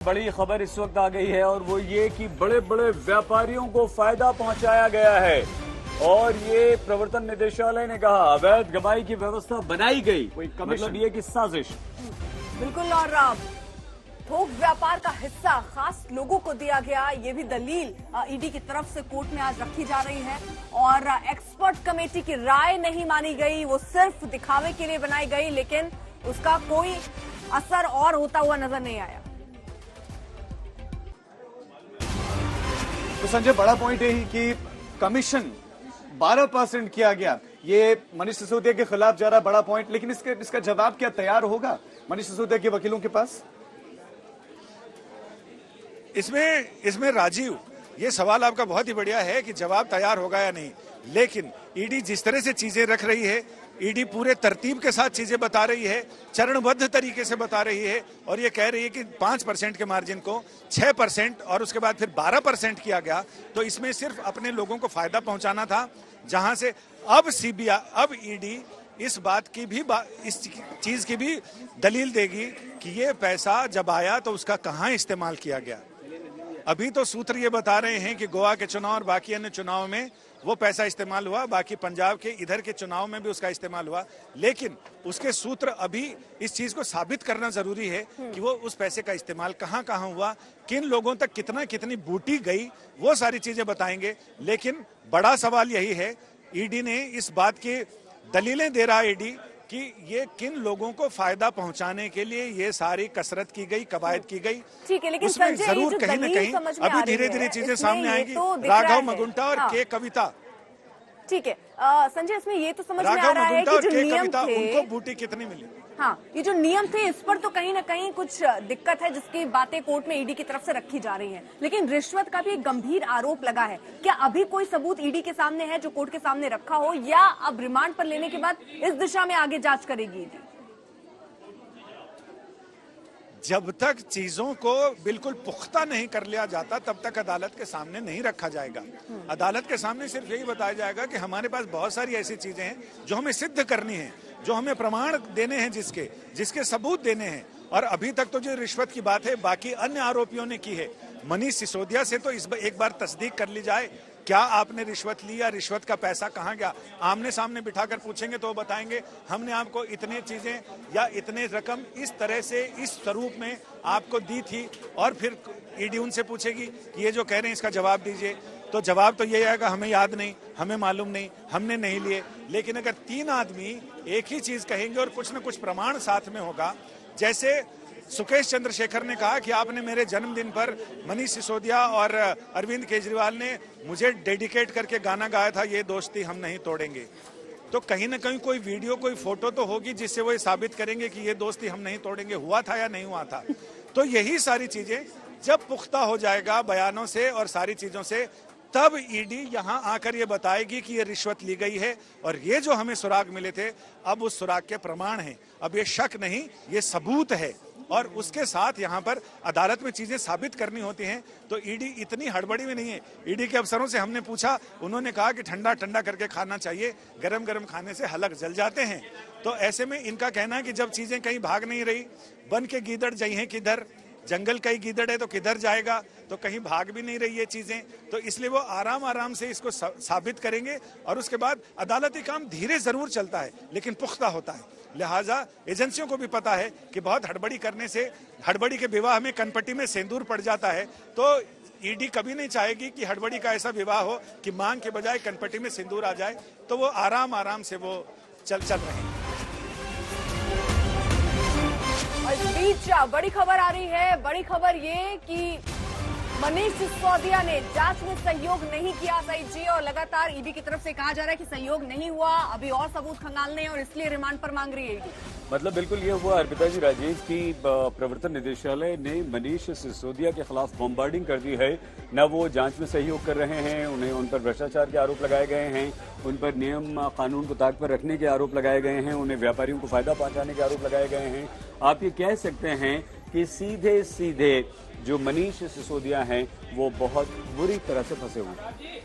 बड़ी खबर इस वक्त आ गई है और वो ये कि बड़े बड़े व्यापारियों को फायदा पहुंचाया गया है और ये प्रवर्तन निदेशालय ने कहा अवैध गवाही की व्यवस्था बनाई गई। कोई मतलब ये कि साजिश बिल्कुल। और थोक व्यापार का हिस्सा खास लोगों को दिया गया, ये भी दलील ईडी की तरफ से कोर्ट में आज रखी जा रही है। और एक्सपर्ट कमेटी की राय नहीं मानी गई, वो सिर्फ दिखावे के लिए बनाई गई, लेकिन उसका कोई असर और होता हुआ नजर नहीं आया। तो संजय, बड़ा पॉइंट यही कि कमीशन 12% किया गया, ये मनीष सिसोदिया के खिलाफ जा रहा बड़ा पॉइंट। लेकिन इसका जवाब क्या तैयार होगा मनीष सिसोदिया के वकीलों के पास? इसमें राजीव, ये सवाल आपका बहुत ही बढ़िया है कि जवाब तैयार होगा या नहीं। लेकिन ईडी जिस तरह से चीजें रख रही है, ईडी पूरे तरतीब के साथ चीजें बता रही है, चरणबद्ध तरीके से बता रही है और ये कह रही है कि 5% के मार्जिन को 6% और उसके बाद फिर 12% किया गया। तो इसमें सिर्फ अपने लोगों को फायदा पहुंचाना था, जहां से अब सीबीआई, अब ईडी इस बात की भी, इस चीज की भी दलील देगी कि ये पैसा जब आया तो उसका कहां इस्तेमाल किया गया। अभी तो सूत्र ये बता रहे हैं कि गोवा के चुनाव और बाकी अन्य चुनाव में वो पैसा इस्तेमाल हुआ, बाकी पंजाब के इधर के चुनाव में भी उसका इस्तेमाल हुआ। लेकिन उसके सूत्र अभी इस चीज को साबित करना जरूरी है कि वो उस पैसे का इस्तेमाल कहां कहां हुआ, किन लोगों तक कितनी बूटी गई, वो सारी चीजें बताएंगे। लेकिन बड़ा सवाल यही है, ईडी ने इस बात की दलीलें दे रहा है ईडी कि ये किन लोगों को फायदा पहुंचाने के लिए ये सारी कसरत की गई, कवायद की गई। ठीक है, लेकिन उसमें जरूर कहीं न कहीं अभी धीरे धीरे चीजें सामने आएंगी। राघव मगुंटा और के कविता, ठीक है संजय, इसमें ये तो समझ में आ रहा है कि जो नियम थे, उनको बूटी कितनी मिली। हाँ, ये जो नियम थे इस पर तो कहीं ना कहीं कुछ दिक्कत है, जिसकी बातें कोर्ट में ईडी की तरफ से रखी जा रही हैं। लेकिन रिश्वत का भी एक गंभीर आरोप लगा है। क्या अभी कोई सबूत ईडी के सामने है जो कोर्ट के सामने रखा हो, या अब रिमांड पर लेने के बाद इस दिशा में आगे जांच करेगी ईडी? जब तक चीजों को बिल्कुल पुख्ता नहीं कर लिया जाता तब तक अदालत के सामने नहीं रखा जाएगा। अदालत के सामने सिर्फ यही बताया जाएगा कि हमारे पास बहुत सारी ऐसी चीजें हैं जो हमें सिद्ध करनी है, जो हमें प्रमाण देने हैं, जिसके सबूत देने हैं। और अभी तक तो जो रिश्वत की बात है बाकी अन्य आरोपियों ने की है। मनीष सिसोदिया से तो एक बार तस्दीक कर ली जाए, क्या आपने रिश्वत ली या रिश्वत का पैसा कहां गया। आमने सामने बिठाकर पूछेंगे तो वो बताएंगे हमने आपको इतने चीजें या इतने रकम इस तरह से इस स्वरूप में आपको दी थी। और फिर ईडी उनसे पूछेगी कि ये जो कह रहे हैं इसका जवाब दीजिए, तो जवाब तो ये आएगा हमें याद नहीं, हमें मालूम नहीं, हमने नहीं लिए। लेकिन अगर 3 आदमी एक ही चीज कहेंगे और कुछ न कुछ प्रमाण साथ में होगा, जैसे सुकेश चंद्रशेखर ने कहा कि आपने मेरे जन्मदिन पर मनीष सिसोदिया और अरविंद केजरीवाल ने मुझे डेडिकेट करके गाना गाया था, ये दोस्ती हम नहीं तोड़ेंगे। तो कहीं ना कहीं कोई वीडियो, कोई फोटो तो होगी जिससे वो ये साबित करेंगे कि ये दोस्ती हम नहीं तोड़ेंगे हुआ था या नहीं हुआ था। तो यही सारी चीजें जब पुख्ता हो जाएगा बयानों से और सारी चीजों से, तब ईडी यहां आकर ये बताएगी कि ये रिश्वत ली गई है और ये जो हमें सुराग मिले थे अब उस सुराग के प्रमाण हैं। अब ये शक नहीं, ये सबूत है। और उसके साथ यहाँ पर अदालत में चीजें साबित करनी होती हैं। तो ईडी इतनी हड़बड़ी में नहीं है। ईडी के अफसरों से हमने पूछा, उन्होंने कहा कि ठंडा ठंडा करके खाना चाहिए, गरम गरम खाने से हलक जल जाते हैं। तो ऐसे में इनका कहना है कि जब चीजें कहीं भाग नहीं रही, बन के गीदड़ जाइए किधर, जंगल का ही गीदड़ है तो किधर जाएगा, तो कहीं भाग भी नहीं रही ये चीजें। तो इसलिए वो आराम आराम से इसको साबित करेंगे और उसके बाद अदालती काम धीरे जरूर चलता है लेकिन पुख्ता होता है। लिहाजा एजेंसियों को भी पता है कि बहुत हड़बड़ी करने से, हड़बड़ी के विवाह में कनपट्टी में सिंदूर पड़ जाता है। तो ईडी कभी नहीं चाहेगी कि हड़बड़ी का ऐसा विवाह हो कि मांग के बजाय कनपट्टी में सिंदूर आ जाए। तो वो आराम आराम से वो चल रहे हैं। इस बीच बड़ी खबर आ रही है। बड़ी खबर ये कि मनीष सिसोदिया ने जांच में सहयोग नहीं किया, जी, और लगातार ईडी की तरफ से कहा जा रहा है कि सहयोग नहीं हुआ, अभी और सबूत खंगालने और इसलिए रिमांड पर मांग रही है ईडी। मतलब बिल्कुल ये हुआ अर्पिता जी, राजेश की प्रवर्तन निदेशालय ने मनीष सिसोदिया के खिलाफ बॉम्बार्डिंग कर दी है। न वो जांच में सहयोग कर रहे हैं, उन पर भ्रष्टाचार के आरोप लगाए गए हैं, उन पर नियम कानून को ताक पर रखने के आरोप लगाए गए हैं, उन्हें व्यापारियों को फायदा पहुंचाने के आरोप लगाए गए हैं। आप ये कह सकते हैं कि सीधे सीधे जो मनीष सिसोदिया हैं वो बहुत बुरी तरह से फंसे हुए हैं।